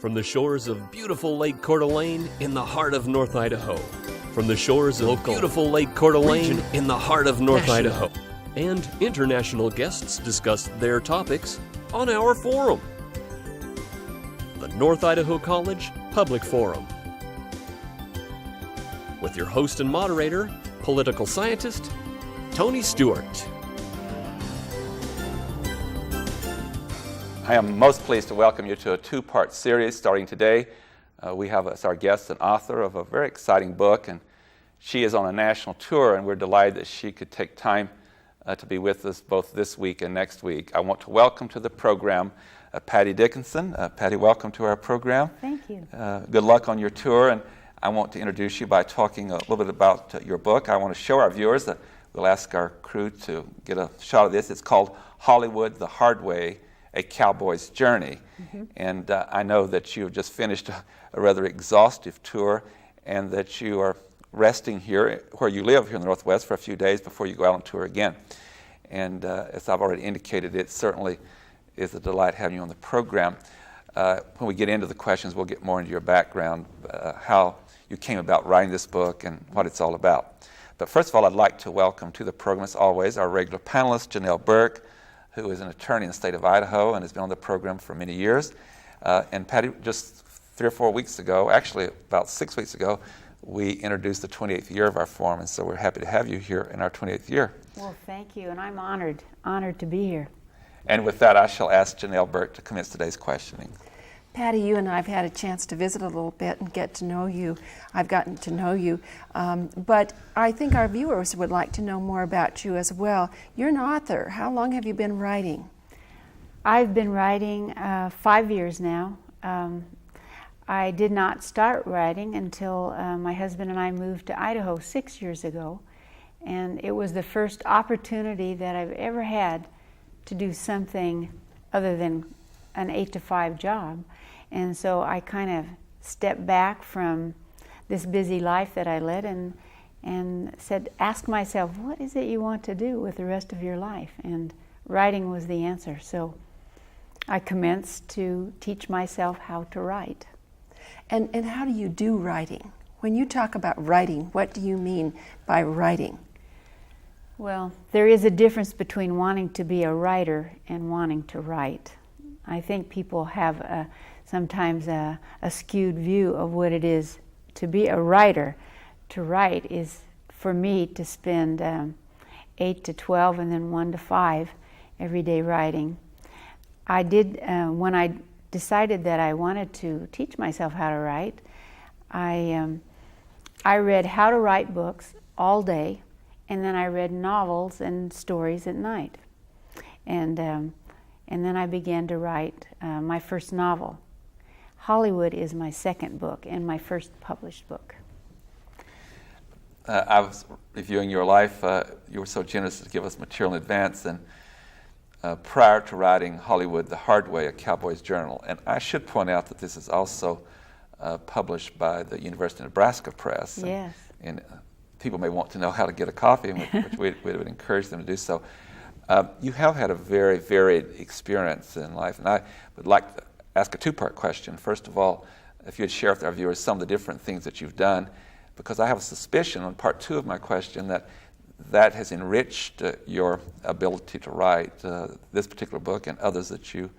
From the shores of beautiful Lake Coeur d'Alene in the heart of North Idaho. From the shores of beautiful Lake Coeur d'Alene in the heart of North Idaho. And international guests discuss their topics on our forum. The North Idaho College Public Forum. With your host and moderator, political scientist, Tony Stewart. I am most pleased to welcome you to a two-part series starting today. We have as our guest an author of a very exciting book, and she is on a national tour, and we're delighted that she could take time to be with us both this week and next week. I want to welcome to the program Patty Dickinson. Patty, welcome to our program. Thank you. Good luck on your tour, and I want to introduce you by talking a little bit about your book. I want to show our viewers that we'll ask our crew to get a shot of this. It's called Hollywood the Hard Way, A Cowboy's Journey. Mm-hmm. And I know that you've just finished a rather exhaustive tour and that you are resting here where you live here in the Northwest for a few days before you go out on tour again. And as I've already indicated, it certainly is a delight having you on the program. When we get into the questions, we'll get more into your background, how you came about writing this book and what it's all about. But first of all, I'd like to welcome to the program, as always, our regular panelist, Janelle Burke, who is an attorney in the state of Idaho and has been on the program for many years. And Patty, just 3 or 4 weeks ago, actually about 6 weeks ago, we introduced the 28th year of our forum, and so we're happy to have you here in our 28th year. Well, thank you, and I'm honored to be here. And with that, I shall ask Janelle Burke to commence today's questioning. Patty, you and I have had a chance to visit a little bit and get to know you. I've gotten to know you, but I think our viewers would like to know more about you as well. You're an author. How long have you been writing? I've been writing 5 years now. I did not start writing until my husband and I moved to Idaho 6 years ago, and it was the first opportunity that I've ever had to do something other than an 8-to-5 job. And so I kind of stepped back from this busy life that I led and said, ask myself, what is it you want to do with the rest of your life? And writing was the answer. So I commenced to teach myself how to write. And how do you do writing? When you talk about writing, what do you mean by writing? Well, there is a difference between wanting to be a writer and wanting to write. I think people have sometimes a skewed view of what it is to be a writer. To write is, for me, to spend 8 to 12 and then 1 to 5 every day writing. I did, when I decided that I wanted to teach myself how to write, I read how to write books all day, and then I read novels and stories at night. And then I began to write my first novel. Hollywood is my second book and my first published book. I was reviewing your life. You were so generous to give us material in advance. And prior to writing Hollywood the Hard Way, A Cowboy's Journal, and I should point out that this is also published by the University of Nebraska Press. Yes. And people may want to know how to get a copy, which we would encourage them to do so. You have had a very varied experience in life, and I would like to ask a two-part question. First of all, if you'd share with our viewers some of the different things that you've done, because I have a suspicion on part 2 of my question that has enriched your ability to write this particular book and others that you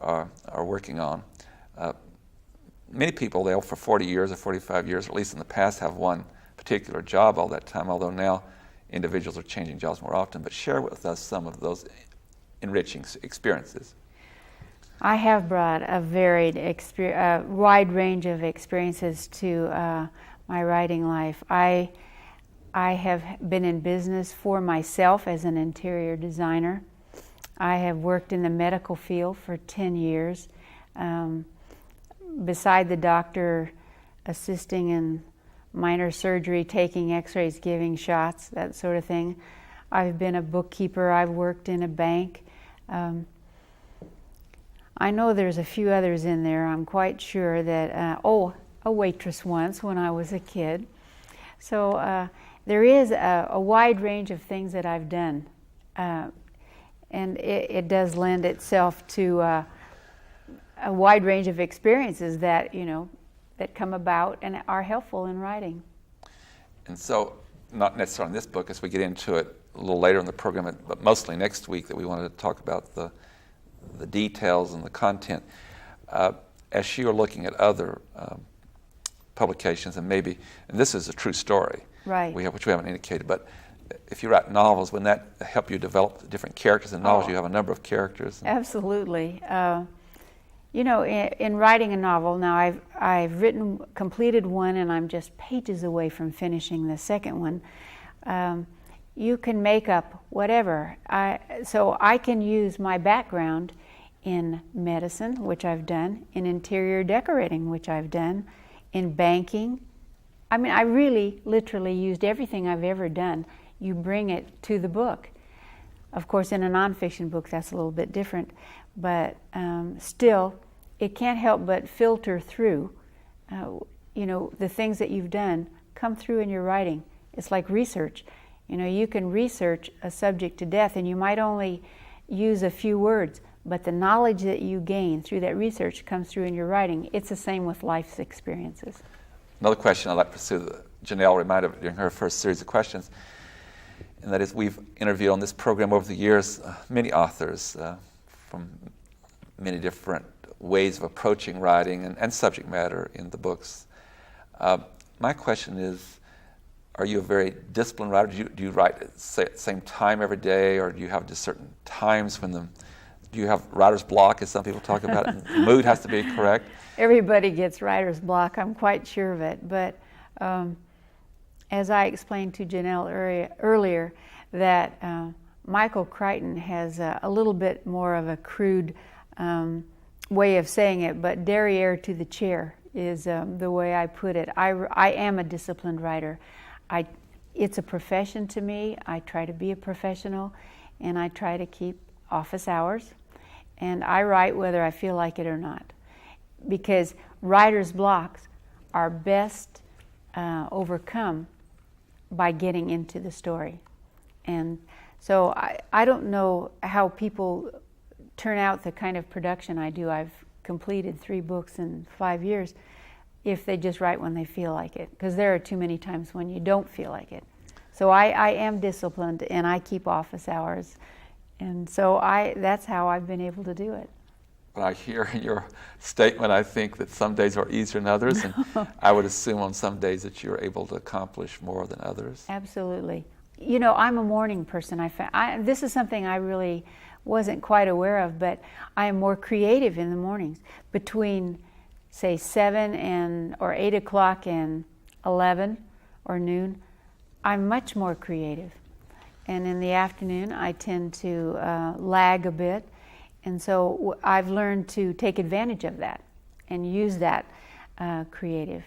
are working on. Many people, for 40 years or 45 years, at least in the past, have one particular job all that time, although now individuals are changing jobs more often. But share with us some of those enriching experiences. I have brought a varied, wide range of experiences to my writing life. I have been in business for myself as an interior designer. I have worked in the medical field for 10 years, beside the doctor, assisting in minor surgery, taking x-rays, giving shots, that sort of thing. I've been a bookkeeper. I've worked in a bank. I know there's a few others in there. I'm quite sure that, a waitress once when I was a kid. So there is a wide range of things that I've done. And it does lend itself to a wide range of experiences that, that come about and are helpful in writing. And so, not necessarily in this book, as we get into it a little later in the program, but mostly next week, that we wanted to talk about the details and the content. As you're looking at other publications, and this is a true story, right? Which we haven't indicated, but if you write novels, wouldn't that help you develop the different characters in novels? You have a number of characters. Absolutely. In writing a novel, now I've completed one, and I'm just pages away from finishing the second one. You can make up whatever. So I can use my background in medicine, which I've done, in interior decorating, which I've done, in banking. I mean, I really literally used everything I've ever done. You bring it to the book. Of course, in a nonfiction book, that's a little bit different, but still, it can't help but filter through. The things that you've done come through in your writing. It's like research. You can research a subject to death, and you might only use a few words, but the knowledge that you gain through that research comes through in your writing. It's the same with life's experiences. Another question I'd like to pursue that Janelle reminded of during her first series of questions, and that is, we've interviewed on this program over the years many authors from many different ways of approaching writing and subject matter in the books. My question is, are you a very disciplined writer? Do you write at the same time every day, or do you have just certain times when do you have writer's block, as some people talk about it? The mood has to be correct. Everybody gets writer's block, I'm quite sure of it. But as I explained to Janelle earlier, that Michael Crichton has a little bit more of a crude way of saying it, but derriere to the chair is the way I put it. I am a disciplined writer. It's a profession to me. I try to be a professional, and I try to keep office hours, and I write whether I feel like it or not, because writer's blocks are best overcome by getting into the story. And so I don't know how people turn out the kind of production I do. I've completed 3 books in 5 years, if they just write when they feel like it, because there are too many times when you don't feel like it. So I am disciplined, and I keep office hours, and so that's how I've been able to do it. When I hear your statement, I think that some days are easier than others, and I would assume on some days that you're able to accomplish more than others. Absolutely. I'm a morning person. This is something I really wasn't quite aware of, but I am more creative in the mornings. Between, say, 7 or 8 o'clock and 11 or noon, I'm much more creative. And in the afternoon, I tend to lag a bit. And so I've learned to take advantage of that and use that creative.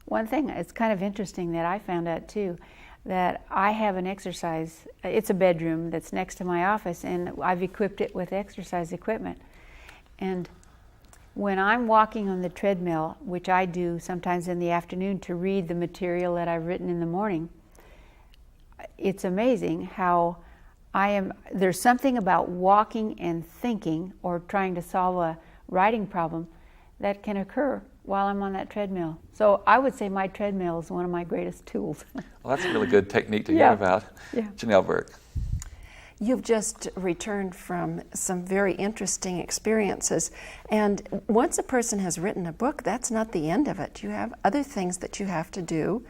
One thing, it's kind of interesting that I found out too, that I have an exercise, it's a bedroom that's next to my office, and I've equipped it with exercise equipment. And when I'm walking on the treadmill, which I do sometimes in the afternoon to read the material that I've written in the morning, it's amazing how there's something about walking and thinking or trying to solve a writing problem that can occur while I'm on that treadmill. So I would say my treadmill is one of my greatest tools. Well, that's a really good technique to hear about. Yeah. Janelle Burke. You've just returned from some very interesting experiences, and once a person has written a book, that's not the end of it. You have other things that you have to do.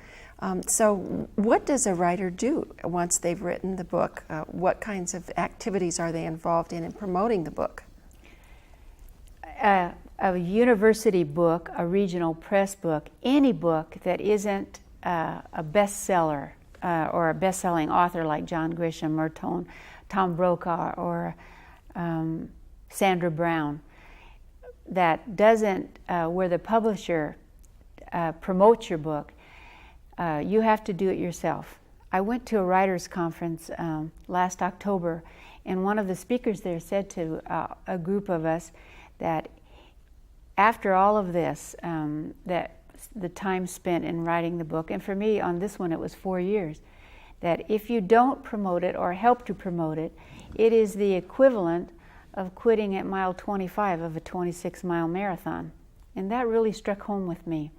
So what does a writer do once they've written the book? What kinds of activities are they involved in promoting the book? A university book, a regional press book, any book that isn't a bestseller or a best-selling author like John Grisham or Tom Brokaw or Sandra Brown, that doesn't, where the publisher promotes your book, you have to do it yourself. I went to a writers' conference last October, and one of the speakers there said to a group of us that after all of this, that the time spent in writing the book, and for me on this one it was 4 years, that if you don't promote it or help to promote it, it is the equivalent of quitting at mile 25 of a 26-mile marathon. And that really struck home with me.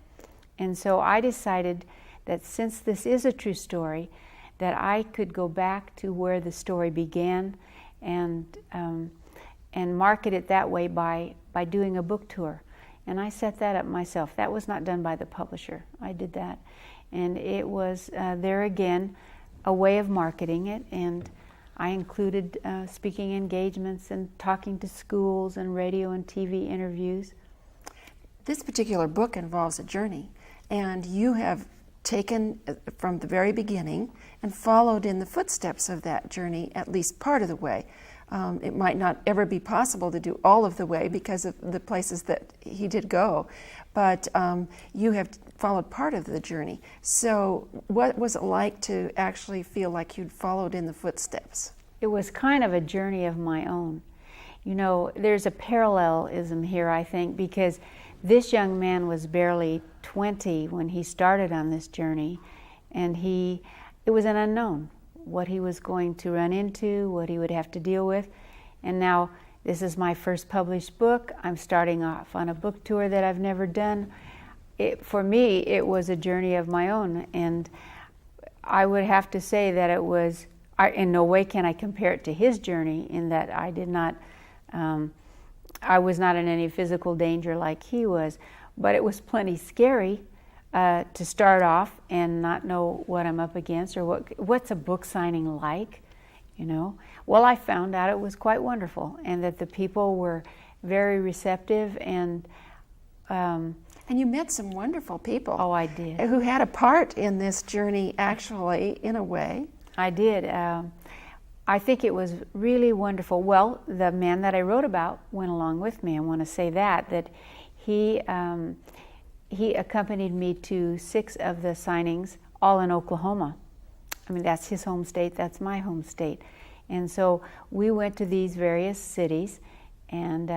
And so I decided that since this is a true story, that I could go back to where the story began and market it that way by doing a book tour. And I set that up myself. That was not done by the publisher. I did that. And it was, there again, a way of marketing it. And I included speaking engagements and talking to schools and radio and TV interviews. This particular book involves a journey, and you have taken from the very beginning and followed in the footsteps of that journey at least part of the way. It might not ever be possible to do all of the way because of the places that he did go, but you have followed part of the journey. So what was it like to actually feel like you'd followed in the footsteps? It was kind of a journey of my own. You know, there's a parallelism here, I think, because this young man was barely 20 when he started on this journey, and it was an unknown what he was going to run into, what he would have to deal with. And now this is my first published book. I'm starting off on a book tour that I've never done. For me, it was a journey of my own, and I would have to say that it was, in no way can I compare it to his journey, in that I did not I was not in any physical danger like he was, but it was plenty scary to start off and not know what I'm up against or what's a book signing like, you know. Well, I found out it was quite wonderful, and that the people were very receptive, and you met some wonderful people. Oh, I did. Who had a part in this journey, actually, in a way. I did. I think it was really wonderful. Well, the man that I wrote about went along with me. I want to say that he accompanied me to 6 of the signings, all in Oklahoma. I mean, that's his home state, that's my home state. And so we went to these various cities, and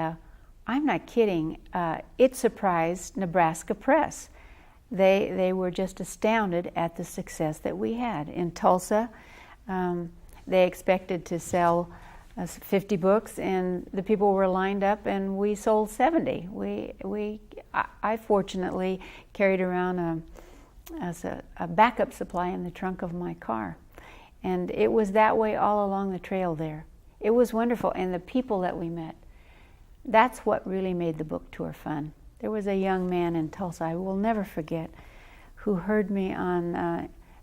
I'm not kidding, it surprised Nebraska Press. They were just astounded at the success that we had. In Tulsa, they expected to sell 50 books, and the people were lined up, and we sold 70. I fortunately carried around a backup supply in the trunk of my car, and it was that way all along the trail there. It was wonderful, and the people that we met, that's what really made the book tour fun. There was a young man in Tulsa I will never forget, who heard me on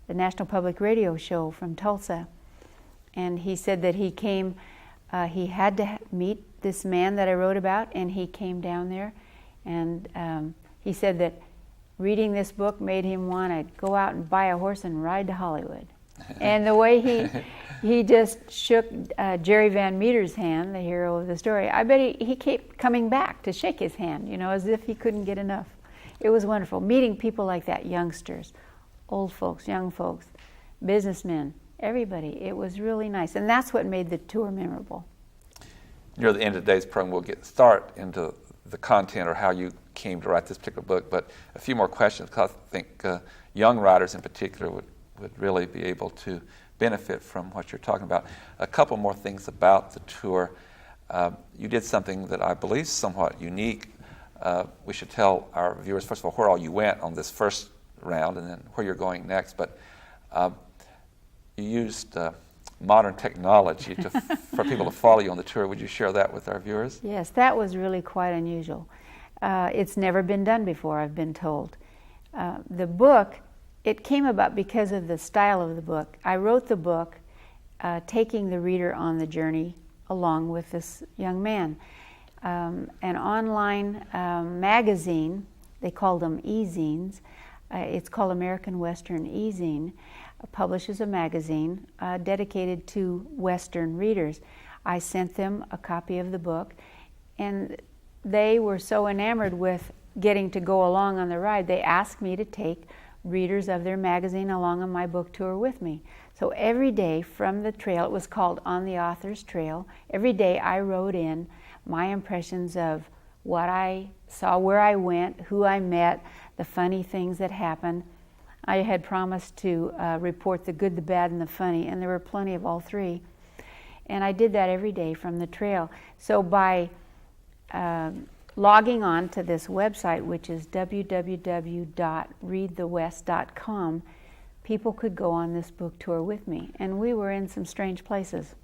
the National Public Radio show from Tulsa. And he said that he came, he had to meet this man that I wrote about, and he came down there, and he said that reading this book made him want to go out and buy a horse and ride to Hollywood. And the way he just shook Jerry Van Meter's hand, the hero of the story, I bet he kept coming back to shake his hand, you know, as if he couldn't get enough. It was wonderful, meeting people like that, youngsters, old folks, young folks, businessmen, everybody. It was really nice, and that's what made the tour memorable. Near the end of today's program, we'll get start into the content or how you came to write this particular book, but a few more questions, because I think young writers in particular would really be able to benefit from what you're talking about. A couple more things about the tour. You did something that I believe is somewhat unique. We should tell our viewers, first of all, where all you went on this first round, and then where you're going next, but you used modern technology for people to follow you on the tour. Would you share that with our viewers? Yes, that was really quite unusual. It's never been done before, I've been told. The book, it came about because of the style of the book. I wrote the book taking the reader on the journey along with this young man. An online magazine, they called them e-zines, it's called American Western E-Zine, publishes a magazine dedicated to Western readers. I sent them a copy of the book, and they were so enamored with getting to go along on the ride, they asked me to take readers of their magazine along on my book tour with me. So every day from the trail, it was called On the Author's Trail, every day I wrote in my impressions of what I saw, where I went, who I met, the funny things that happened. I had promised to report the good, the bad, and the funny, and there were plenty of all three. And I did that every day from the trail. So by logging on to this website, which is www.readthewest.com, people could go on this book tour with me. And we were in some strange places.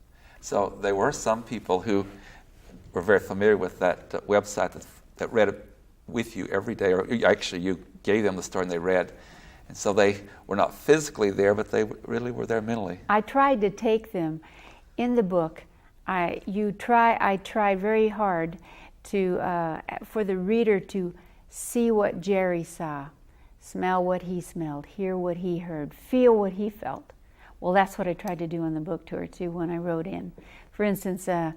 So there were some people who were very familiar with that website that read it with you every day, or actually you gave them the story and they read. And so they were not physically there, but they really were there mentally. I tried to take them in the book. I try very hard to for the reader to see what Jerry saw, smell what he smelled, hear what he heard, feel what he felt. Well, that's what I tried to do on the book tour too when I wrote in. For instance, I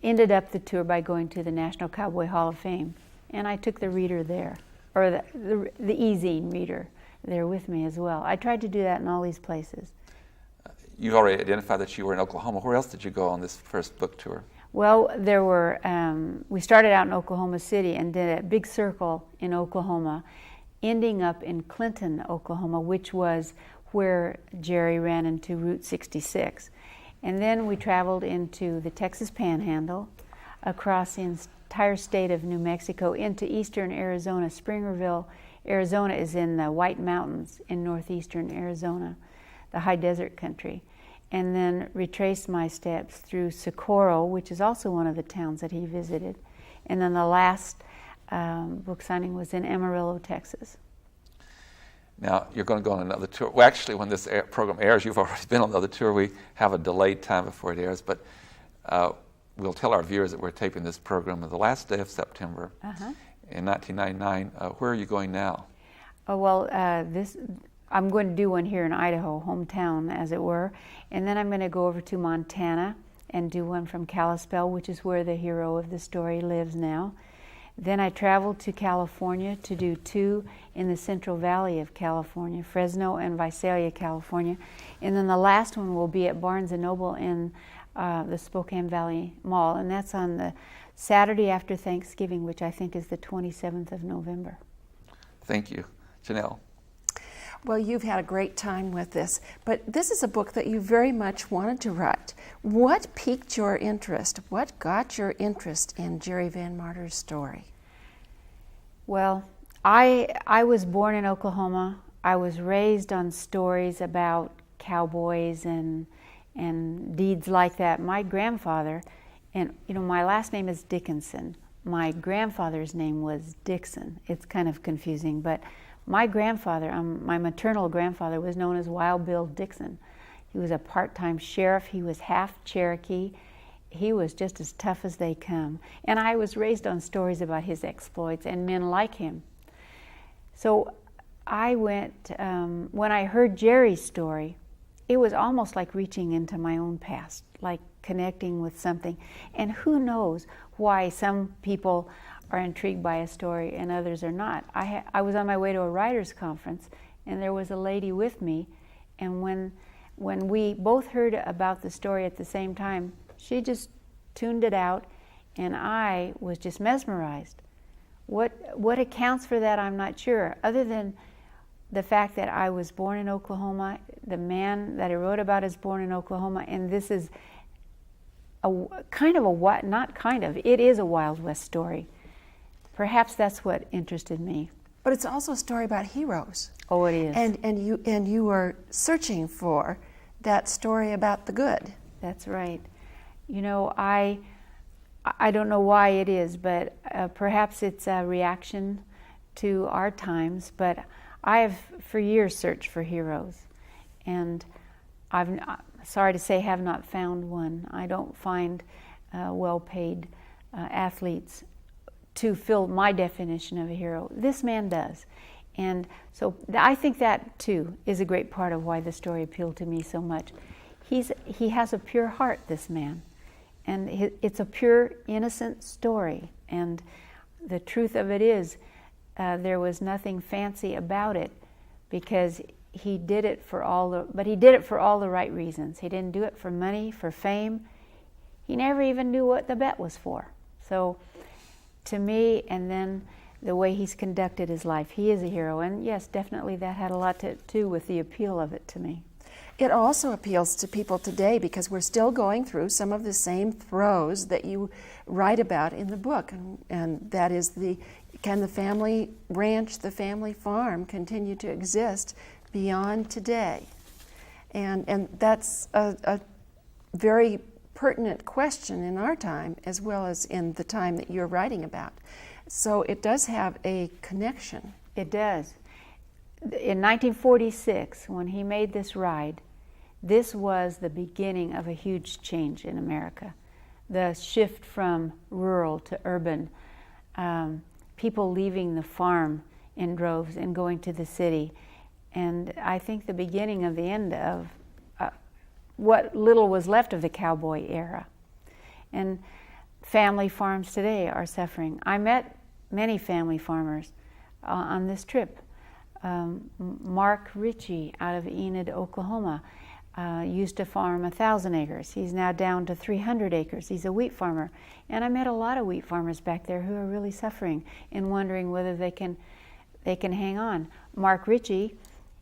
ended up the tour by going to the National Cowboy Hall of Fame, and I took the reader there, or the e-zine reader there with me as well. I tried to do that in all these places. You already identified that you were in Oklahoma. Where else did you go on this first book tour? Well, there were, we started out in Oklahoma City and did a big circle in Oklahoma, ending up in Clinton, Oklahoma, which was where Jerry ran into Route 66. And then we traveled into the Texas Panhandle, across the entire state of New Mexico, into eastern Arizona. Springerville, Arizona is in the White Mountains in northeastern Arizona, the high desert country. And then retraced my steps through Socorro, which is also one of the towns that he visited. And then the last book signing was in Amarillo, Texas. Now, you're going to go on another tour. Well, actually, when this program airs, you've already been on another tour. We have a delayed time before it airs, but we'll tell our viewers that we're taping this program on the last day of September in 1999. Where are you going now? Oh, well, I'm going to do one here in Idaho, hometown, as it were, and then I'm going to go over to Montana and do one from Kalispell, which is where the hero of the story lives now. Then I traveled to California to do two in the Central Valley of California, Fresno and Visalia, California. And then the last one will be at Barnes & Noble in the Spokane Valley Mall, and that's on the Saturday after Thanksgiving, which I think is the 27th of November. Thank you. Janelle. Well, you've had a great time with this, but this is a book that you very much wanted to write. What piqued your interest? What got your interest in Jerry Van Marter's story? Well, I was born in Oklahoma. I was raised on stories about cowboys and deeds like that. My grandfather, and my last name is Dickinson. My grandfather's name was Dixon. It's kind of confusing, but my grandfather, my maternal grandfather, was known as Wild Bill Dixon. He was a part-time sheriff. He was half Cherokee. He was just as tough as they come. And I was raised on stories about his exploits and men like him. So I went, when I heard Jerry's story, it was almost like reaching into my own past, like connecting with something. And who knows why some people are intrigued by a story and others are not. I was on my way to a writer's conference, and there was a lady with me, and when we both heard about the story at the same time, she just tuned it out, and I was just mesmerized. What accounts for that, I'm not sure, other than the fact that I was born in Oklahoma. The man that I wrote about is born in Oklahoma, and this is it is a Wild West story. Perhaps that's what interested me. But it's also a story about heroes. Oh, it is. And you were searching for that story about the good. That's right. I don't know why it is, but perhaps it's a reaction to our times. But I have for years searched for heroes, and I've sorry to say have not found one. I don't find well-paid athletes to fill my definition of a hero. This man does. And so I think that too is a great part of why the story appealed to me so much. He has a pure heart, this man. And it's a pure, innocent story. And the truth of it is, there was nothing fancy about it, because he did it for all the right reasons. He didn't do it for money, for fame. He never even knew what the bet was for. So to me, and then the way he's conducted his life, he is a hero. And yes, definitely that had a lot to do with the appeal of it to me. It also appeals to people today because we're still going through some of the same throes that you write about in the book, and that is can the family ranch, the family farm continue to exist beyond today? And that's a very pertinent question in our time as well as in the time that you're writing about. So it does have a connection. It does. In 1946, when he made this ride, this was the beginning of a huge change in America. The shift from rural to urban, people leaving the farm in droves and going to the city. And I think the beginning of the end of what little was left of the cowboy era. And family farms today are suffering. I met many family farmers on this trip. Mark Ritchie out of Enid, Oklahoma, used to farm 1,000 acres. He's now down to 300 acres. He's a wheat farmer. And I met a lot of wheat farmers back there who are really suffering and wondering whether they can hang on. Mark Ritchie,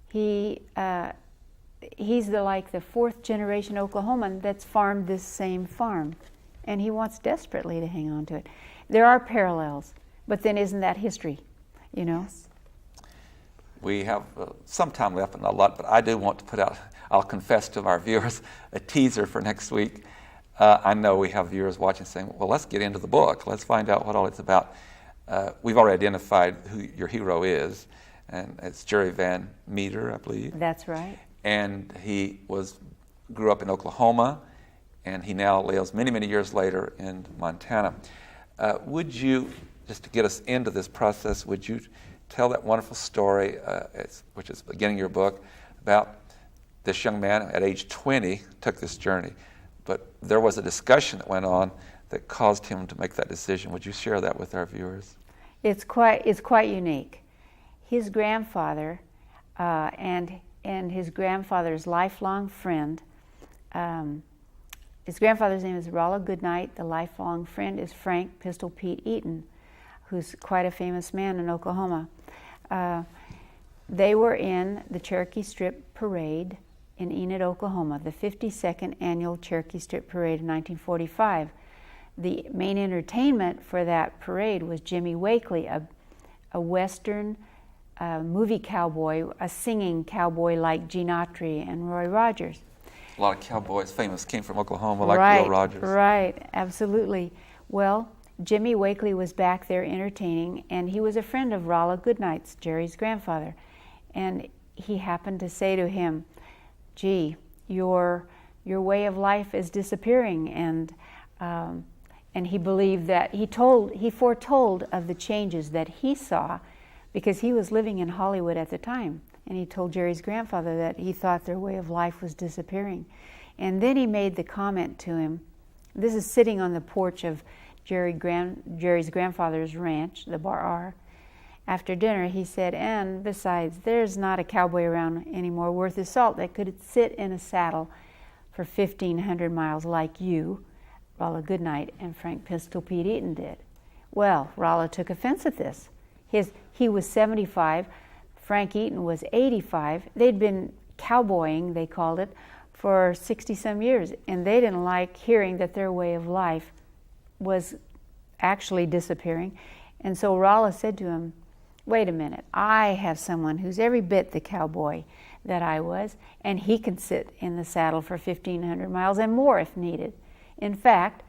he's like the fourth generation Oklahoman that's farmed this same farm. And he wants desperately to hang on to it. There are parallels, but then isn't that history, you know? Yes. We have some time left, and not a lot, but I do want to put out, I'll confess to our viewers, a teaser for next week. I know we have viewers watching saying, well, let's get into the book. Let's find out what all it's about. We've already identified who your hero is, and it's Jerry Van Meter, I believe. That's right. And he grew up in Oklahoma, and he now lives many, many years later in Montana. Would you, just to get us into this process, would you tell that wonderful story, which is beginning your book, about this young man at age 20 took this journey, but there was a discussion that went on that caused him to make that decision. Would you share that with our viewers? It's quite unique. His grandfather and his grandfather's lifelong friend. His grandfather's name is Rollo Goodnight. The lifelong friend is Frank Pistol Pete Eaton, who's quite a famous man in Oklahoma. They were in the Cherokee Strip Parade in Enid, Oklahoma, the 52nd annual Cherokee Strip Parade in 1945. The main entertainment for that parade was Jimmy Wakely, a Western movie cowboy, a singing cowboy like Gene Autry and Roy Rogers. A lot of cowboys famous came from Oklahoma, like Roy Rogers. Right, absolutely. Well, Jimmy Wakely was back there entertaining, and he was a friend of Rollo Goodnight's, Jerry's grandfather. And he happened to say to him, gee, your way of life is disappearing. And he believed that, he foretold of the changes that he saw, because he was living in Hollywood at the time. And he told Jerry's grandfather that he thought their way of life was disappearing. And then he made the comment to him, this is sitting on the porch of Jerry's grandfather's ranch, the Bar R. After dinner, he said, and besides, there's not a cowboy around anymore worth his salt that could sit in a saddle for 1,500 miles like you, Rollo Goodnight, and Frank Pistol Pete Eaton did. Well, Rollo took offense at this. He was 75, Frank Eaton was 85. They'd been cowboying, they called it, for 60-some years, and they didn't like hearing that their way of life was actually disappearing. And so Rollo said to him, wait a minute, I have someone who's every bit the cowboy that I was, and he can sit in the saddle for 1,500 miles and more if needed. In fact,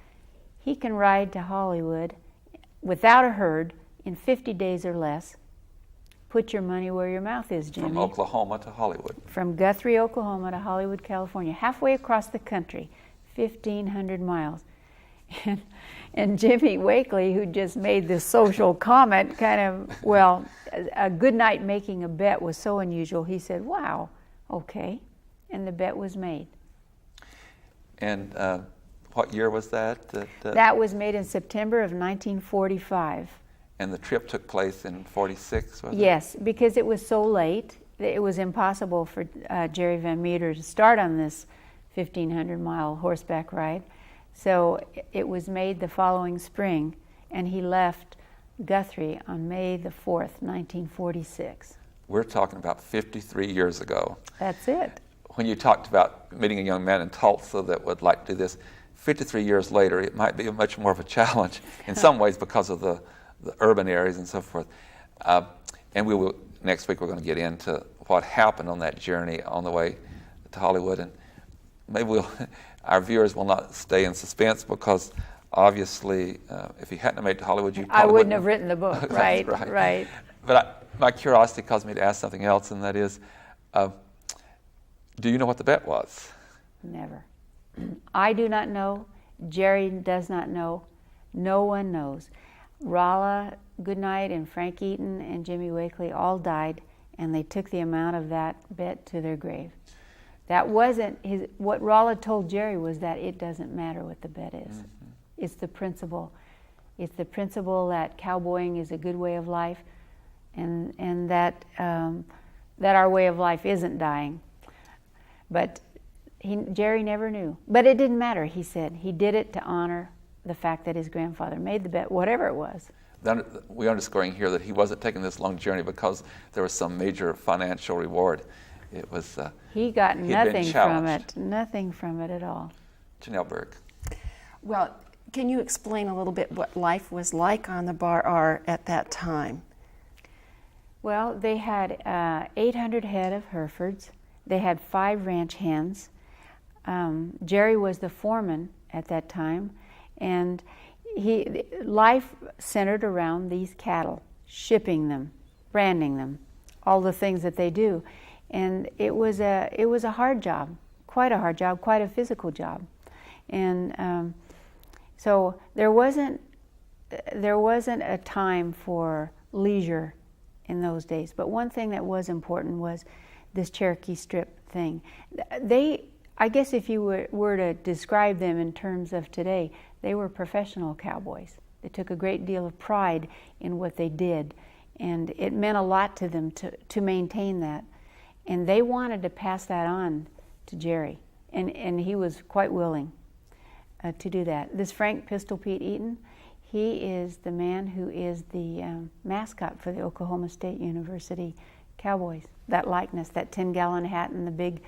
he can ride to Hollywood without a herd in 50 days or less. Put your money where your mouth is, Jimmy. From Oklahoma to Hollywood. From Guthrie, Oklahoma to Hollywood, California, halfway across the country, 1,500 miles. And Jimmy Wakely, who just made this social comment, kind of, well, a Goodnight making a bet was so unusual, he said, wow, okay. And the bet was made. And what year was that? That was made in September of 1945. And the trip took place in 46, was it? Yes, because it was so late, it was impossible for Jerry Van Meter to start on this 1,500-mile horseback ride. So it was made the following spring, and he left Guthrie on May the 4th, 1946. We're talking about 53 years ago. That's it. when you talked about meeting a young man in Tulsa that would like to do this, 53 years later, it might be much more of a challenge in some ways because of the urban areas and so forth. And we will, next week we're going to get into what happened on that journey on the way to Hollywood. And maybe our viewers will not stay in suspense because obviously if you hadn't made it to Hollywood, you probably I wouldn't have written the book. Right, right. But my curiosity caused me to ask something else, and that is, do you know what the bet was? Never. I do not know. Jerry does not know. No one knows. Rolla Goodnight and Frank Eaton and Jimmy Wakely all died, and they took the amount of that bet to their grave. That wasn't what Rolla told Jerry was that it doesn't matter what the bet is. Mm-hmm. It's the principle. It's the principle that cowboying is a good way of life, and that our way of life isn't dying. But Jerry never knew. But it didn't matter, he said. He did it to honor the fact that his grandfather made the bet, whatever it was. We're underscoring here that he wasn't taking this long journey because there was some major financial reward. It was he got nothing from it. Nothing from it at all. Janelle Berg. Well, can you explain a little bit what life was like on the Bar R at that time? Well, they had 800 head of Herefords. They had 5 ranch hands. Jerry was the foreman at that time, and life centered around these cattle, shipping them, branding them, all the things that they do. And it was a hard job, quite a physical job. And so there wasn't a time for leisure in those days. But one thing that was important was this Cherokee Strip thing. I guess if you were to describe them in terms of today, they were professional cowboys. They took a great deal of pride in what they did, and it meant a lot to them to maintain that. And they wanted to pass that on to Jerry, and he was quite willing to do that. This Frank Pistol Pete Eaton, he is the man who is the mascot for the Oklahoma State University Cowboys. That likeness, that 10-gallon hat and the big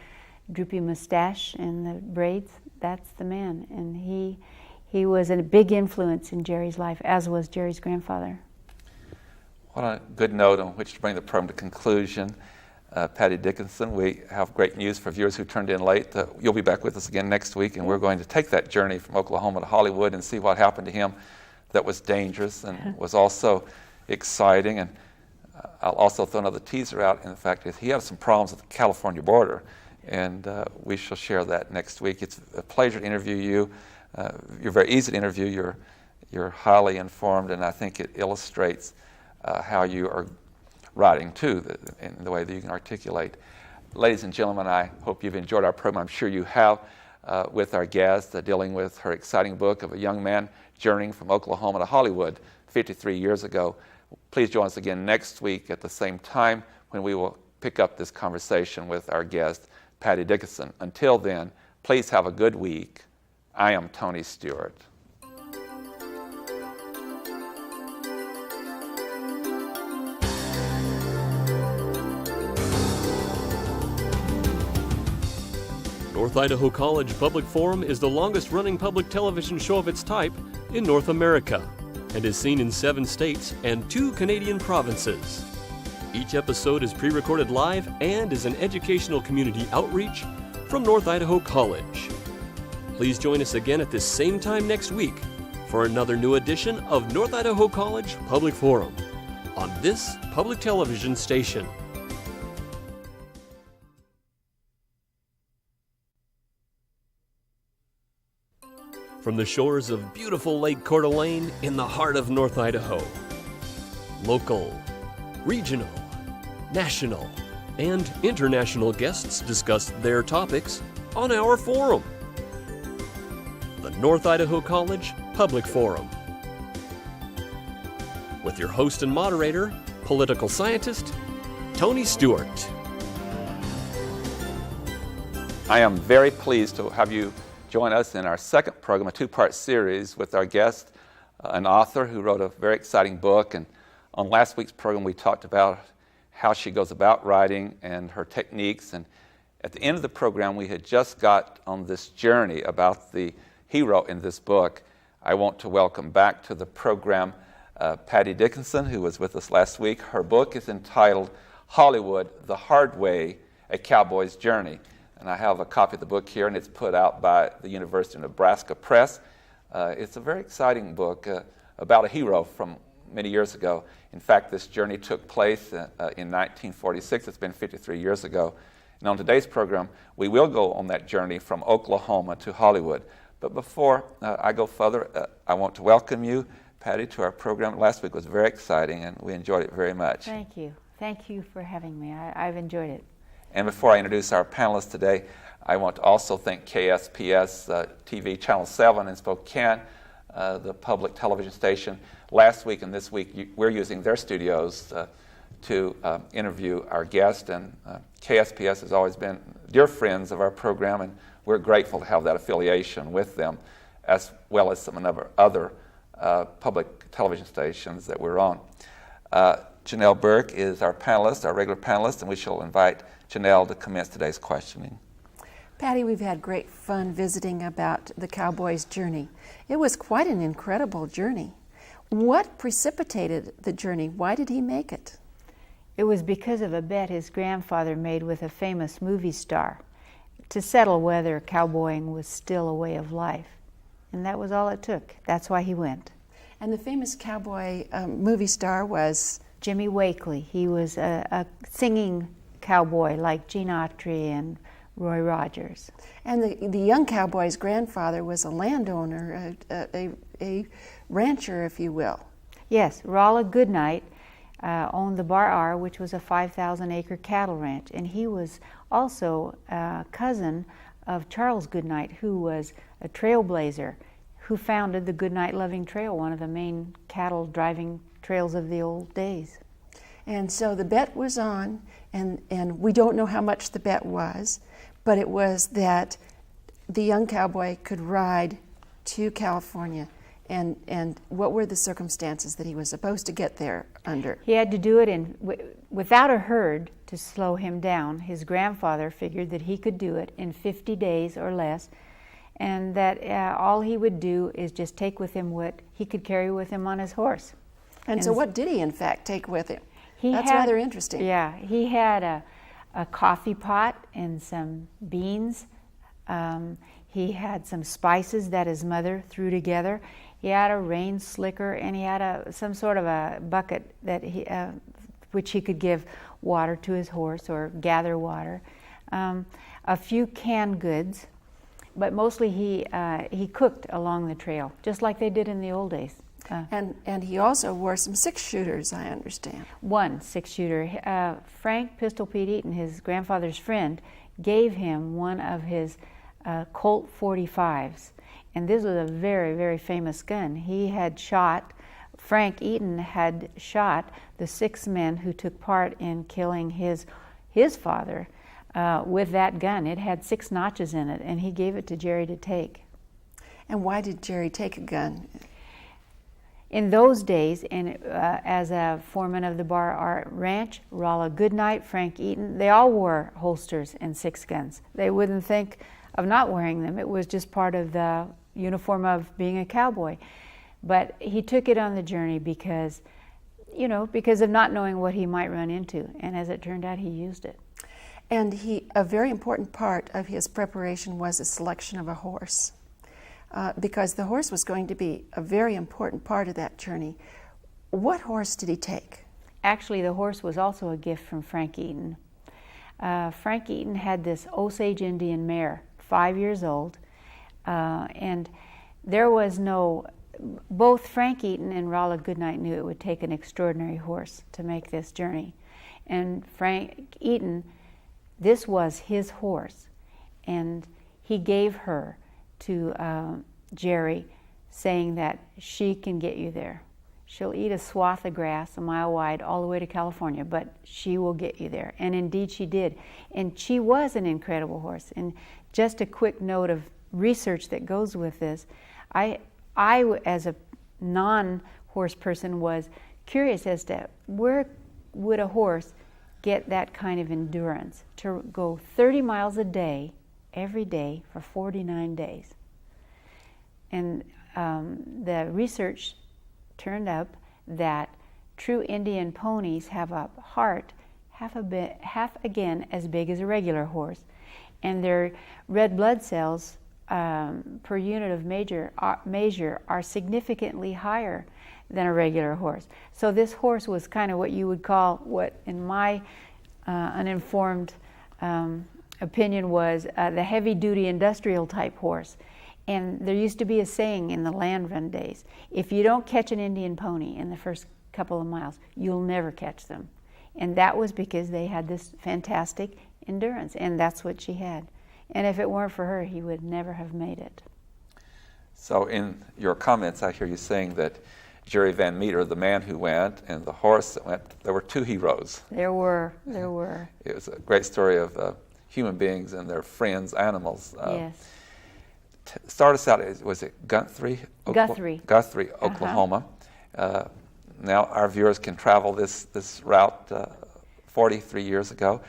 droopy mustache and the braids, that's the man. And he was a big influence in Jerry's life, as was Jerry's grandfather. What a good note on which to bring the program to conclusion. Patty Dickinson, we have great news for viewers who turned in late. You'll be back with us again next week, and we're going to take that journey from Oklahoma to Hollywood and see what happened to him that was dangerous and was also exciting. And I'll also throw another teaser out in the fact that he had some problems at the California border, and we shall share that next week. It's a pleasure to interview you. You're very easy to interview. You're highly informed, and I think it illustrates how you are writing too, in the way that you can articulate. Ladies and gentlemen, I hope you've enjoyed our program. I'm sure you have, with our guest dealing with her exciting book of a young man journeying from Oklahoma to Hollywood 53 years ago. Please join us again next week at the same time when we will pick up this conversation with our guest, Patty Dickinson. Until then, please have a good week. I am Tony Stewart. North Idaho College Public Forum is the longest-running public television show of its type in North America and is seen in 7 states and 2 Canadian provinces. Each episode is pre-recorded live and is an educational community outreach from North Idaho College. Please join us again at this same time next week for another new edition of North Idaho College Public Forum on this public television station. From the shores of beautiful Lake Coeur d'Alene in the heart of North Idaho. Local, regional, national, and international guests discuss their topics on our forum. The North Idaho College Public Forum. With your host and moderator, political scientist, Tony Stewart. I am very pleased to have you join us in our second program, a 2-part series with our guest, an author who wrote a very exciting book. And on last week's program, we talked about how she goes about writing and her techniques. And At the end of the program, we had just got on this journey about the hero in this book. I want to welcome back to the program Patty Dickinson, who was with us last week. Her book is entitled Hollywood, the Hard Way, A Cowboy's Journey. And I have a copy of the book here, and it's put out by the University of Nebraska Press. It's a very exciting book about a hero from many years ago. In fact, this journey took place in 1946. It's been 53 years ago. And on today's program, we will go on that journey from Oklahoma to Hollywood. But before I go further, I want to welcome you, Patty, to our program. Last week was very exciting, and we enjoyed it very much. Thank you. Thank you for having me. I've enjoyed it. And before I introduce our panelists today, I want to also thank KSPS TV Channel 7 in Spokane, the public television station. Last week and this week, we're using their studios to interview our guest. And KSPS has always been dear friends of our program, and we're grateful to have that affiliation with them, as well as some other public television stations that we're on. Janelle Burke is our panelist, our regular panelist, and we shall invite Janelle to commence today's questioning. Patty, we've had great fun visiting about the cowboy's journey. It was quite an incredible journey. What precipitated the journey? Why did he make it? It was because of a bet his grandfather made with a famous movie star to settle whether cowboying was still a way of life. And that was all it took. That's why he went. And the famous cowboy movie star was? Jimmy Wakely. He was a singing cowboy like Gene Autry and Roy Rogers. And the young cowboy's grandfather was a landowner, a rancher, if you will. Yes, Rolla Goodnight owned the Bar R, which was a 5,000-acre cattle ranch. And he was also a cousin of Charles Goodnight, who was a trailblazer, who founded the Goodnight Loving Trail, one of the main cattle driving trails of the old days. And so the bet was on, and we don't know how much the bet was, but it was that the young cowboy could ride to California. And what were the circumstances that he was supposed to get there under? He had to do it without a herd to slow him down. His grandfather figured that he could do it in 50 days or less, and that all he would do is just take with him what he could carry with him on his horse. And so what did he, in fact, take with him? That's rather interesting. Yeah, he had a coffee pot and some beans. He had some spices that his mother threw together. He had a rain slicker, and he had some sort of a bucket that which he could give water to his horse or gather water. A few canned goods, but mostly he cooked along the trail, just like they did in the old days. And he also wore some six-shooters, I understand. One six-shooter. Frank Pistol Pete Eaton, his grandfather's friend, gave him one of his Colt 45s. And this was a very, very famous gun. Frank Eaton had shot the 6 men who took part in killing his father with that gun. It had 6 notches in it, and he gave it to Jerry to take. And why did Jerry take a gun? In those days, and as a foreman of the Bar R Ranch, Rolla Goodnight, Frank Eaton, they all wore holsters and 6 guns. They wouldn't think of not wearing them. It was just part of the uniform of being a cowboy. But he took it on the journey because of not knowing what he might run into. And as it turned out, he used it. And a very important part of his preparation was the selection of a horse. Because the horse was going to be a very important part of that journey. What horse did he take? Actually, the horse was also a gift from Frank Eaton. Frank Eaton had this Osage Indian mare, 5 years old, and there was both Frank Eaton and Rolla Goodnight knew it would take an extraordinary horse to make this journey. And Frank Eaton, this was his horse, and he gave her to Jerry, saying that she can get you there. She'll eat a swath of grass a mile wide all the way to California, but she will get you there. And indeed she did. And she was an incredible horse. And just a quick note of research that goes with this, I as a non-horse person was curious as to where would a horse get that kind of endurance to go 30 miles a day, every day, for 49 days. And the research turned up that true Indian ponies have a heart half again as big as a regular horse, and their red blood cells per unit of measure are significantly higher than a regular horse. So this horse was kind of what you would call, what in my uninformed opinion was the heavy-duty industrial type horse. And there used to be a saying in the land run days, if you don't catch an Indian pony in the first couple of miles, you'll never catch them. And that was because they had this fantastic endurance, and that's what she had. And if it weren't for her, he would never have made it. So in your comments, I hear you saying that Jerry Van Meter, the man who went, and the horse that went, there were two heroes. There were. It was a great story of human beings and their friends, animals. Yes. Start us out, was it Guthrie? Guthrie. Guthrie, Oklahoma. Now our viewers can travel this route 43 years ago.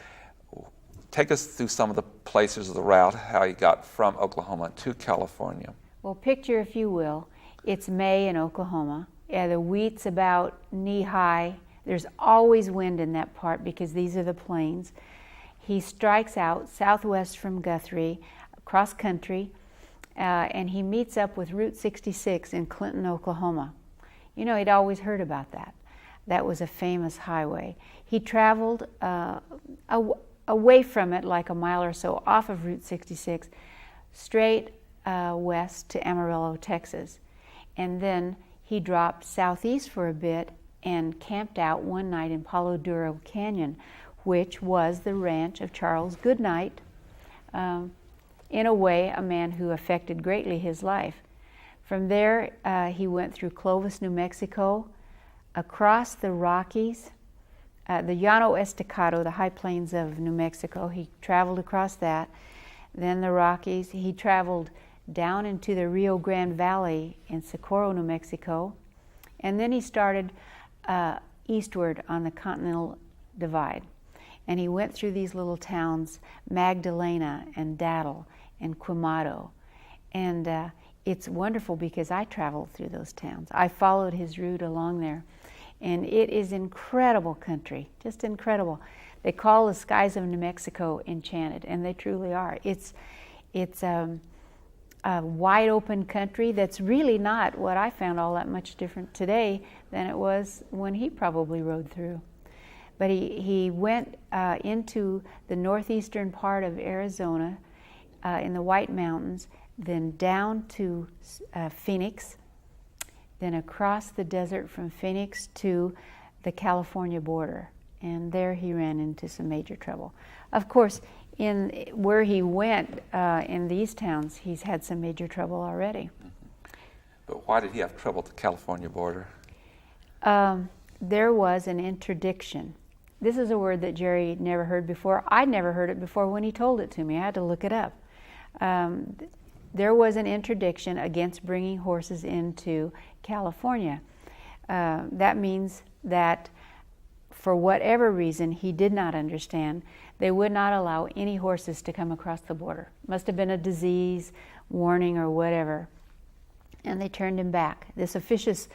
Take us through some of the places of the route, how you got from Oklahoma to California. Well, picture, if you will, it's May in Oklahoma. The wheat's about knee-high. There's always wind in that part because these are the plains. He strikes out southwest from Guthrie, cross country, and he meets up with Route 66 in Clinton, Oklahoma. You know, he'd always heard about that. That was a famous highway. He traveled away from it, like a mile or so off of Route 66, straight west to Amarillo, Texas. And then he dropped southeast for a bit and camped out one night in Palo Duro Canyon, which was the ranch of Charles Goodnight, in a way, a man who affected greatly his life. From there, he went through Clovis, New Mexico, across the Rockies, the Llano Estacado, the high plains of New Mexico. He traveled across that. Then the Rockies. He traveled down into the Rio Grande Valley in Socorro, New Mexico. And then he started eastward on the Continental Divide. And he went through these little towns, Magdalena and Dattle and Quemado. And it's wonderful because I traveled through those towns. I followed his route along there. And it is incredible country, just incredible. They call the skies of New Mexico enchanted, and they truly are. It's a wide open country that's really not what I found all that much different today than it was when he probably rode through. But he went into the northeastern part of Arizona in the White Mountains, then down to Phoenix, then across the desert from Phoenix to the California border. And there he ran into some major trouble. Of course, in where he went in these towns, he's had some major trouble already. But why did he have trouble at the California border? There was an interdiction. This is a word that Jerry never heard before. I'd never heard it before when he told it to me. I had to look it up. There was an interdiction against bringing horses into California. That means that for whatever reason he did not understand, they would not allow any horses to come across the border. Must have been a disease warning or whatever. And they turned him back. This officious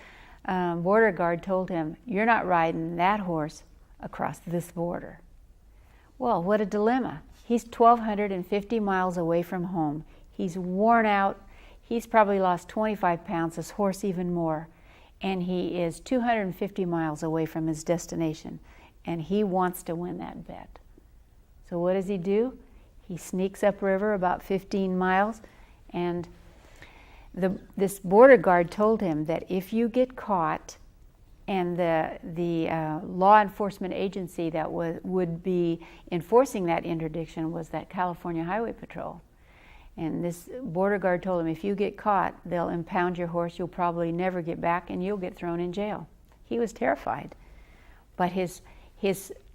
border guard told him, "You're not riding that horse across this border." Well, what a dilemma. He's 1,250 miles away from home. He's worn out. He's probably lost 25 pounds, his horse even more. And he is 250 miles away from his destination. And he wants to win that bet. So what does he do? He sneaks upriver about 15 miles. And this border guard told him that if you get caught, and the law enforcement agency that would be enforcing that interdiction was that California Highway Patrol. And this border guard told him, if you get caught, they'll impound your horse, you'll probably never get back, and you'll get thrown in jail. He was terrified. But his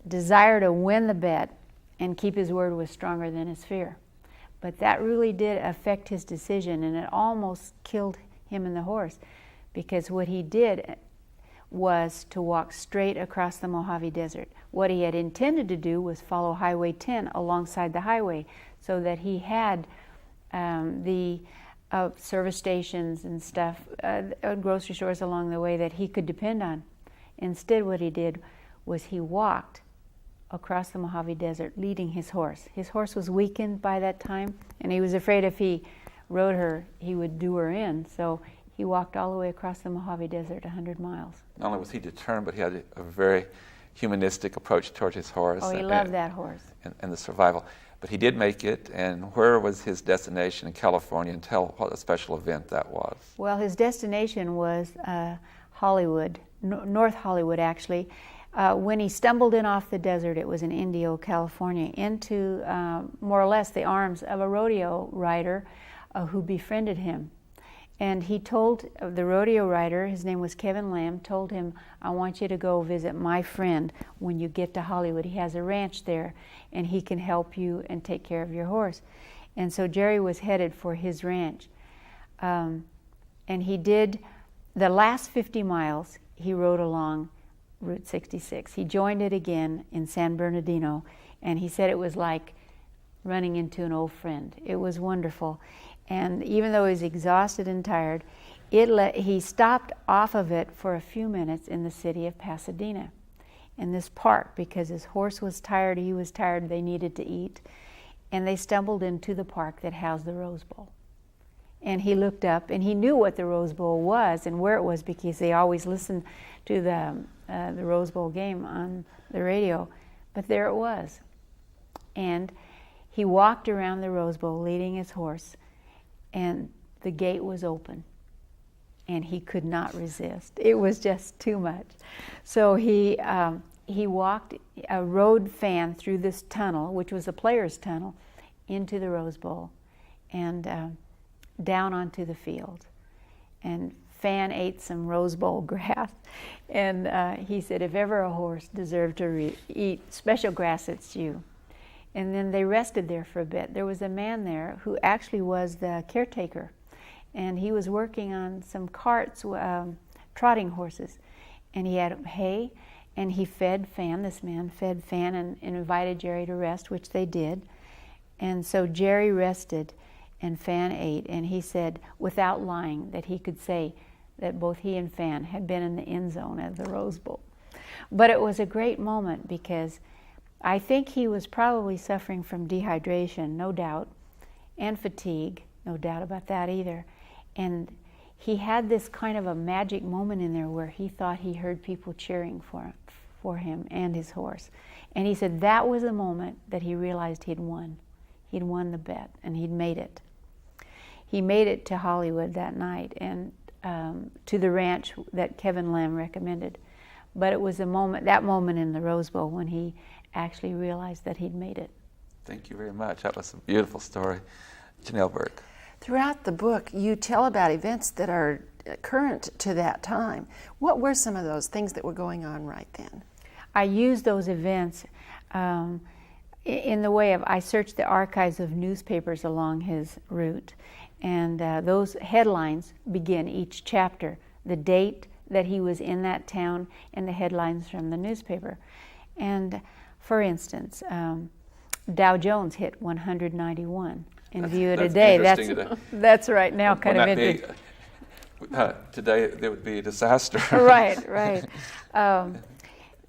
desire to win the bet and keep his word was stronger than his fear. But that really did affect his decision, and it almost killed him and the horse, because what he did was to walk straight across the Mojave Desert. What he had intended to do was follow Highway 10 alongside the highway, so that he had the service stations and stuff, grocery stores along the way that he could depend on. Instead, what he did was he walked across the Mojave Desert leading his horse. His horse was weakened by that time, and he was afraid if he rode her, he would do her in. So he walked all the way across the Mojave Desert, 100 miles. Not only was he determined, but he had a very humanistic approach toward his horse. Oh, he loved that horse. And the survival. But he did make it, and where was his destination in California? And tell what a special event that was. Well, his destination was Hollywood, North Hollywood actually. When he stumbled in off the desert, it was in Indio, California, into more or less the arms of a rodeo rider who befriended him. And he told the rodeo rider, his name was Kevin Lamb, told him, I want you to go visit my friend when you get to Hollywood. He has a ranch there, and he can help you and take care of your horse. And so Jerry was headed for his ranch. And he did the last 50 miles, he rode along Route 66. He joined it again in San Bernardino, and he said it was like running into an old friend. It was wonderful. And even though he was exhausted and tired, he stopped off of it for a few minutes in the city of Pasadena, in this park, because his horse was tired, he was tired, they needed to eat. And they stumbled into the park that housed the Rose Bowl. And he looked up, and he knew what the Rose Bowl was and where it was, because they always listened to the Rose Bowl game on the radio. But there it was. And he walked around the Rose Bowl leading his horse, and the gate was open, and he could not resist. It was just too much. So he walked a road fan through this tunnel, which was a player's tunnel, into the Rose Bowl, and down onto the field. And Fan ate some Rose Bowl grass, and he said, if ever a horse deserved to eat special grass, it's you. And then they rested there for a bit. There was a man there who actually was the caretaker, and he was working on some carts, trotting horses, and he had hay, and he fed Fan, this man fed Fan and invited Jerry to rest, which they did. And so Jerry rested, and Fan ate, and he said, without lying, that he could say that both he and Fan had been in the end zone of the Rose Bowl. But it was a great moment, because I think he was probably suffering from dehydration, no doubt, and fatigue, no doubt about that either. And he had this kind of a magic moment in there where he thought he heard people cheering for him and his horse. And he said that was the moment that he realized he'd won. He'd won the bet, and he'd made it. He made it to Hollywood that night, and to the ranch that Kevin Lamb recommended. But it was that moment in the Rose Bowl when he actually realized that he'd made it. Thank you very much. That was a beautiful story. Janelle Burke. Throughout the book, you tell about events that are current to that time. What were some of those things that were going on right then? I used those events in the way of, I searched the archives of newspapers along his route, and those headlines begin each chapter, the date that he was in that town, and the headlines from the newspaper. And for instance, Dow Jones hit 191 in view today. That's right now, kind of interesting. Today there would be a disaster. Right.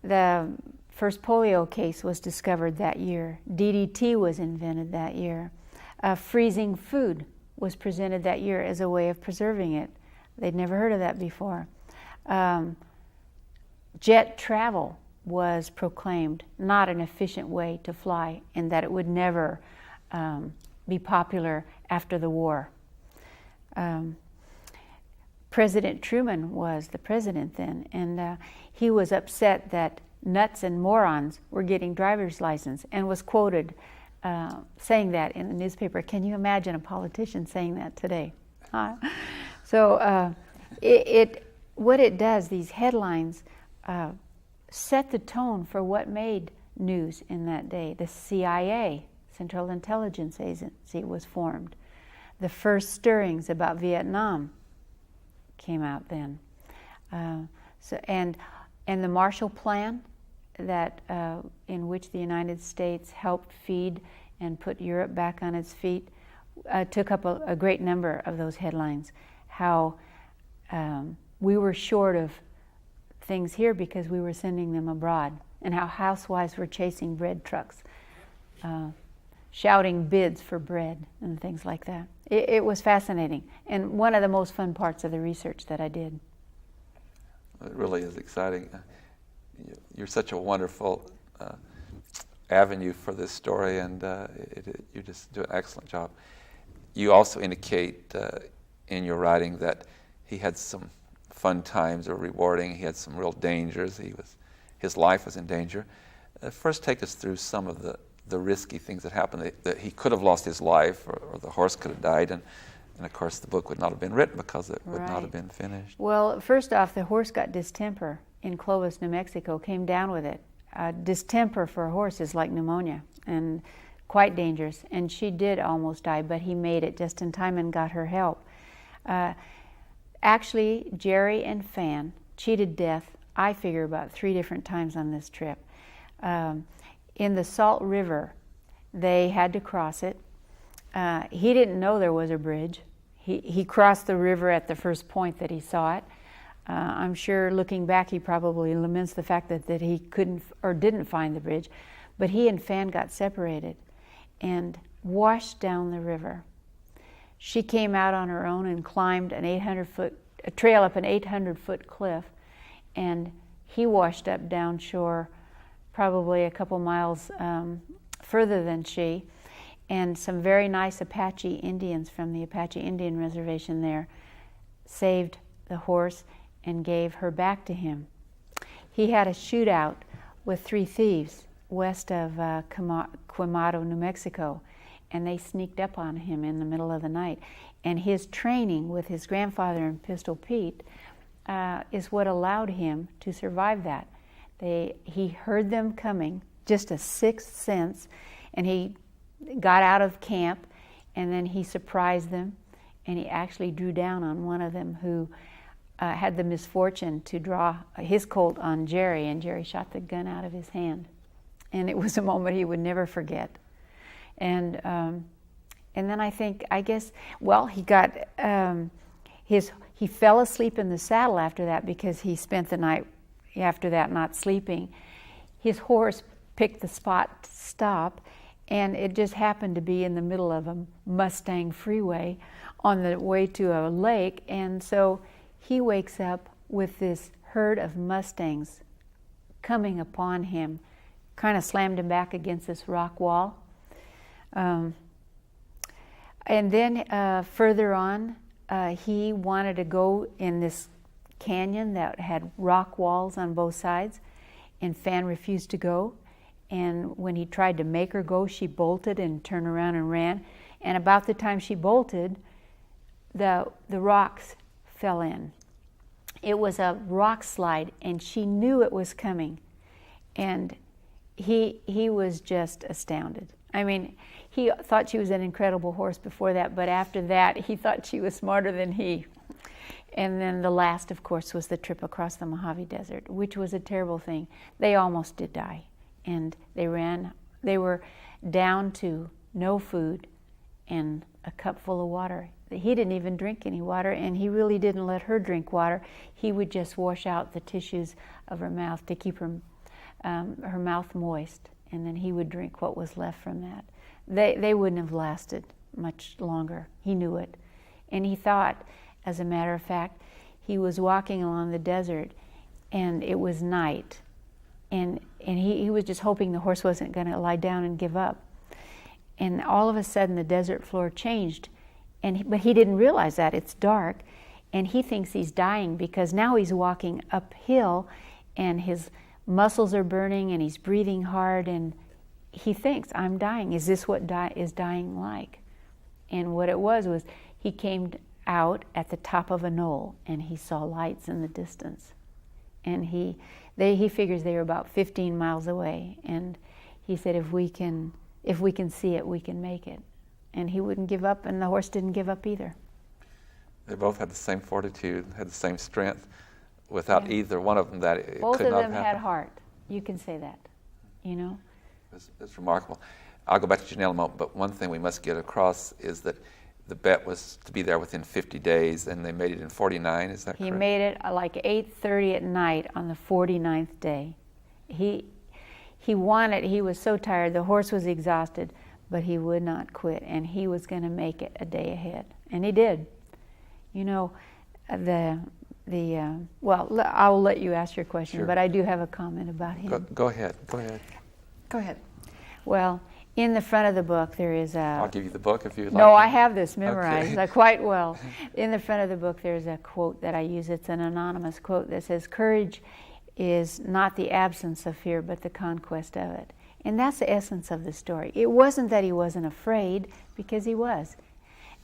The first polio case was discovered that year. DDT was invented that year. Freezing food was presented that year as a way of preserving it. They'd never heard of that before. Jet travel was proclaimed not an efficient way to fly, and that it would never be popular after the war. President Truman was the president then, and he was upset that nuts and morons were getting driver's license, and was quoted saying that in the newspaper. Can you imagine a politician saying that today? So what it does, these headlines set the tone for what made news in that day. The CIA, Central Intelligence Agency, was formed. The first stirrings about Vietnam came out then. So, and the Marshall Plan, that in which the United States helped feed and put Europe back on its feet, took up a great number of those headlines. How we were short of things here because we were sending them abroad, and how housewives were chasing bread trucks, shouting bids for bread and things like that. It was fascinating, and one of the most fun parts of the research that I did. It really is exciting. You're such a wonderful avenue for this story, and you just do an excellent job. You also indicate in your writing that he had some fun times or rewarding. He had some real dangers. His life was in danger. First, take us through some of the risky things that happened. That he could have lost his life, or the horse could have died, and of course the book would not have been written because it would not have been finished. Well, first off, the horse got distemper in Clovis, New Mexico, came down with it. Distemper for a horse is like pneumonia and quite dangerous, and she did almost die, but he made it just in time and got her help. Actually, Jerry and Fan cheated death, I figure, about 3 different times on this trip. In the Salt River, they had to cross it. He didn't know there was a bridge. He crossed the river at the first point that he saw it. I'm sure looking back he probably laments the fact that he couldn't or didn't find the bridge, but he and Fan got separated and washed down the river. She came out on her own and climbed an 800-foot trail up an 800-foot cliff, and he washed up downshore probably a couple miles further than she, and some very nice Apache Indians from the Apache Indian Reservation there saved the horse and gave her back to him. He had a shootout with 3 thieves west of Quemado, New Mexico, and they sneaked up on him in the middle of the night. And his training with his grandfather and Pistol Pete is what allowed him to survive that. He heard them coming, just a 6th sense, and he got out of camp, and then he surprised them, and he actually drew down on one of them who had the misfortune to draw his Colt on Jerry, and Jerry shot the gun out of his hand. And it was a moment he would never forget. And then I guess, he got he fell asleep in the saddle after that because he spent the night after that not sleeping. His horse picked the spot to stop, and it just happened to be in the middle of a Mustang freeway on the way to a lake, and so he wakes up with this herd of Mustangs coming upon him, kind of slammed him back against this rock wall. And then further on, he wanted to go in this canyon that had rock walls on both sides, and Fan refused to go. And when he tried to make her go, she bolted and turned around and ran. And about the time she bolted, the rocks fell in. It was a rock slide, and she knew it was coming. And he was just astounded. I mean, he thought she was an incredible horse before that, but after that, he thought she was smarter than he. And then the last, of course, was the trip across the Mojave Desert, which was a terrible thing. They almost did die. And they were down to no food and a cup full of water. He didn't even drink any water, and he really didn't let her drink water. He would just wash out the tissues of her mouth to keep her mouth moist, and then he would drink what was left from that. They wouldn't have lasted much longer. He knew it. And he thought, as a matter of fact, he was walking along the desert, and it was night. And he was just hoping the horse wasn't going to lie down and give up. And all of a sudden, the desert floor changed. But he didn't realize that. It's dark. And he thinks he's dying because now he's walking uphill, and his muscles are burning, and he's breathing hard. And he thinks, I'm dying. Is this what is dying like? And what it was he came out at the top of a knoll, and he saw lights in the distance. And he figures they were about 15 miles away, and he said, if we can see it, we can make it. And he wouldn't give up, and the horse didn't give up either. They both had the same fortitude, had the same strength. without either one of them, that it Both could of not them have had happened. heart. You can say that, you know. It's remarkable. I'll go back to Janelle in a moment, but one thing we must get across is that the bet was to be there within 50 days, and they made it in 49. Is that He correct? made it like 8:30 at night on the 49th day. He was so tired, the horse was exhausted, but he would not quit, and he was going to make it a day ahead, and he did. You know, well, I'll let you ask your question, Sure. but I do have a comment about him. Go ahead. Go ahead. Well, in the front of the book there is a... I'll give you the book if you'd like. No, I have this memorized Okay. quite well. In the front of the book there's a quote that I use. It's an anonymous quote that says, "Courage is not the absence of fear, but the conquest of it." And that's the essence of the story. It wasn't that he wasn't afraid, because he was.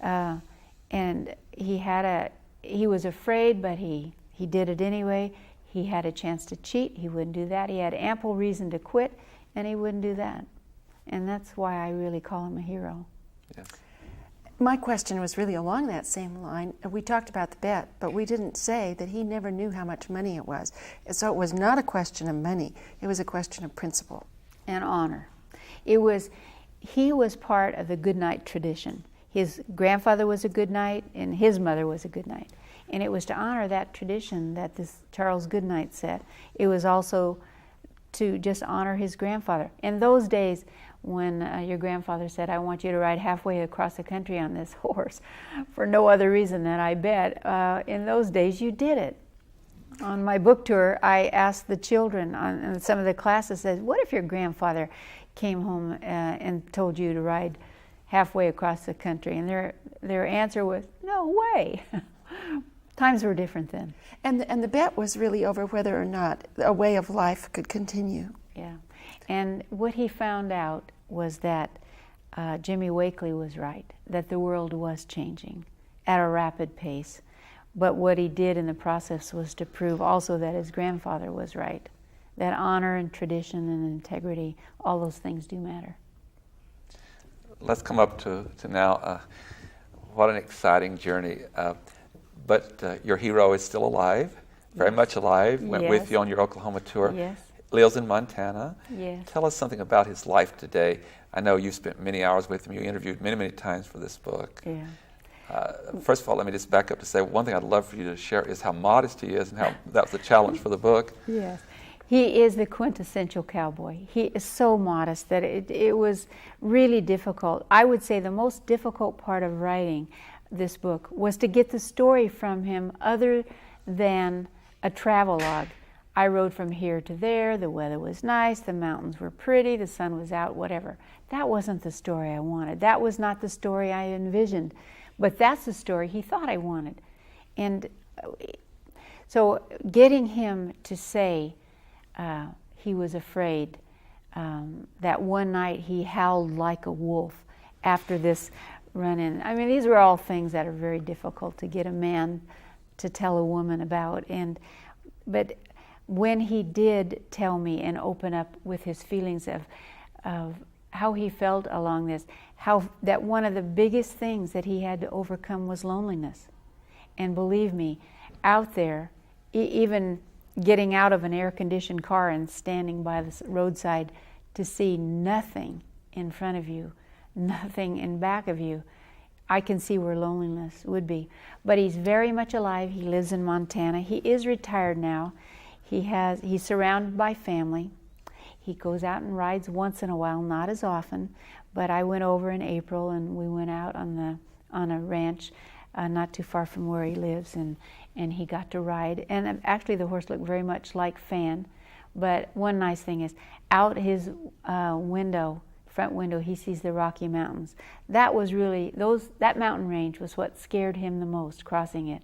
And he was afraid, but he did it anyway. He had a chance to cheat. He wouldn't do that. He had ample reason to quit, and he wouldn't do that. And that's why I really call him a hero. Yes. My question was really along that same line. We talked about the bet, but we didn't say that he never knew how much money it was. So it was not a question of money. It was a question of principle. And honor. He was part of the Goodnight tradition. His grandfather was a Goodnight, and his mother was a Goodnight. And it was to honor that tradition that this Charles Goodnight set. It was also to just honor his grandfather. In those days, when your grandfather said, "I want you to ride halfway across the country on this horse," for no other reason than I bet, in those days you did it. On my book tour, I asked the children in some of the classes, said, "What if your grandfather came home and told you to ride halfway across the country?" And their answer was, "No way." Times were different then. And the bet was really over whether or not a way of life could continue. Yeah. And what he found out was that Jimmy Wakely was right, that the world was changing at a rapid pace. But what he did in the process was to prove also that his grandfather was right, that honor and tradition and integrity, all those things do matter. Let's come up to now. What an exciting journey. But your hero is still alive, very much alive, went with Yes. you on your Oklahoma tour. Yes. Lives in Montana. Yes. Tell us something about his life today. I know you've spent many hours with him. You interviewed many, many times for this book. Yeah. First of all, let me just back up to say one thing I'd love for you to share is how modest he is and how that was a challenge for the book. Yes. He is the quintessential cowboy. He is so modest that it was really difficult. I would say the most difficult part of writing this book was to get the story from him other than a travelogue. I rode from here to there, the weather was nice, the mountains were pretty, the sun was out, whatever. That wasn't the story I wanted. That was not the story I envisioned. But that's the story he thought I wanted. And so getting him to say he was afraid, that one night he howled like a wolf after this run-in. I mean, these were all things that are very difficult to get a man to tell a woman about. But when he did tell me and open up with his feelings of how he felt along this, how that one of the biggest things that he had to overcome was loneliness. And believe me, out there, even getting out of an air-conditioned car and standing by the roadside to see nothing in front of you, nothing in back of you, I can see where loneliness would be. But he's very much alive. He lives in Montana. He is retired now. He's surrounded by family. He goes out and rides once in a while, not as often. But I went over in April and we went out on a ranch not too far from where he lives, and he got to ride. And actually the horse looked very much like Fan. But one nice thing is, out his front window, he sees the Rocky Mountains. That was really, that mountain range was what scared him the most, crossing it.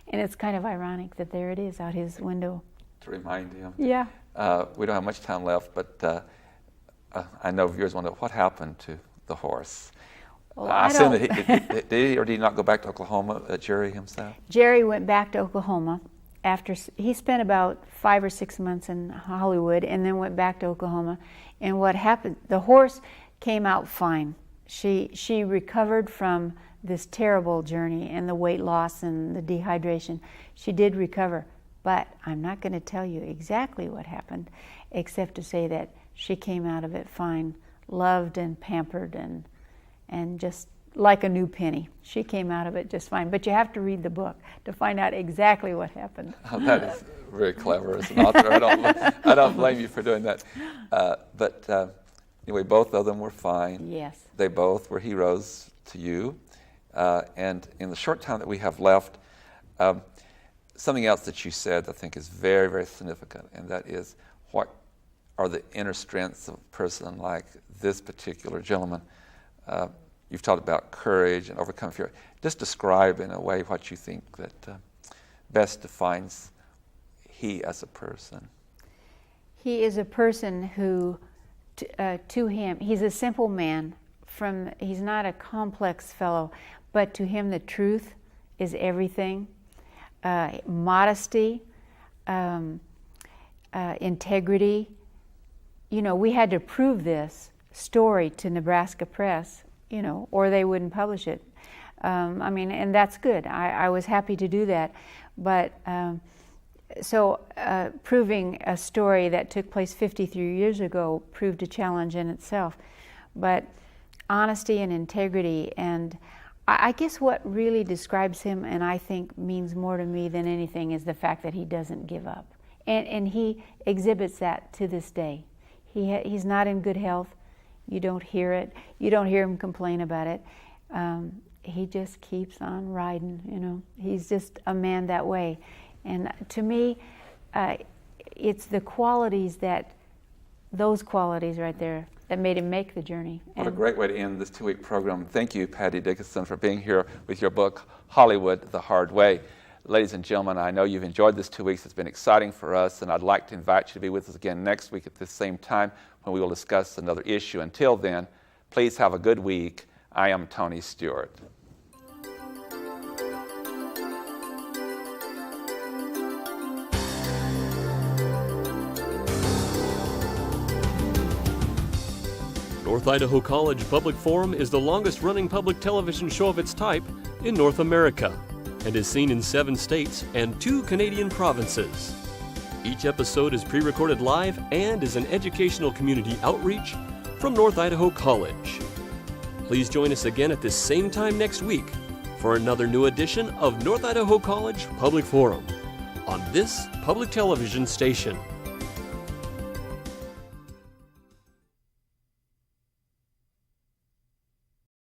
And it's kind of ironic that there it is out his window. To remind him. Yeah. We don't have much time left, but I know viewers wonder what happened to the horse. Well, I assume that did he or did he not go back to Oklahoma, Jerry himself? Jerry went back to Oklahoma after he spent about 5 or 6 months in Hollywood, and then went back to Oklahoma. And what happened? The horse came out fine. She recovered from this terrible journey and the weight loss and the dehydration. She did recover, But I'm not going to tell you exactly what happened, except to say that she came out of it fine, loved and pampered and just like a new penny. She came out of it just fine. But you have to read the book to find out exactly what happened. Oh, that is very clever as an author. I don't blame you for doing that. But anyway, both of them were fine. Yes. They both were heroes to you. And in the short time that we have left, something else that you said I think is very, very significant, and that is what are the inner strengths of a person like this particular gentleman. You've talked about courage and overcoming fear. Just describe in a way what you think that best defines he as a person. He is a person who, to him, he's a simple man. He's not a complex fellow, but to him the truth is everything. Modesty, integrity. You know, we had to prove this story to Nebraska Press, you know, or they wouldn't publish it. I mean, and that's good. I was happy to do that. But so proving a story that took place 53 years ago proved a challenge in itself. But honesty and integrity, and I guess what really describes him, and I think means more to me than anything, is the fact that he doesn't give up. And he exhibits that to this day. He's not in good health. You don't hear it. You don't hear him complain about it. He just keeps on riding, you know. He's just a man that way. And to me, it's the qualities those qualities right there that made him make the journey. What a great way to end this 2-week program. Thank you, Patty Dickinson, for being here with your book, Hollywood, The Hard Way. Ladies and gentlemen, I know you've enjoyed this 2 weeks. It's been exciting for us, and I'd like to invite you to be with us again next week at this same time when we will discuss another issue. Until then, please have a good week. I am Tony Stewart. North Idaho College Public Forum is the longest-running public television show of its type in North America and is seen in 7 states and 2 Canadian provinces. Each episode is pre-recorded live and is an educational community outreach from North Idaho College. Please join us again at this same time next week for another new edition of North Idaho College Public Forum on this public television station.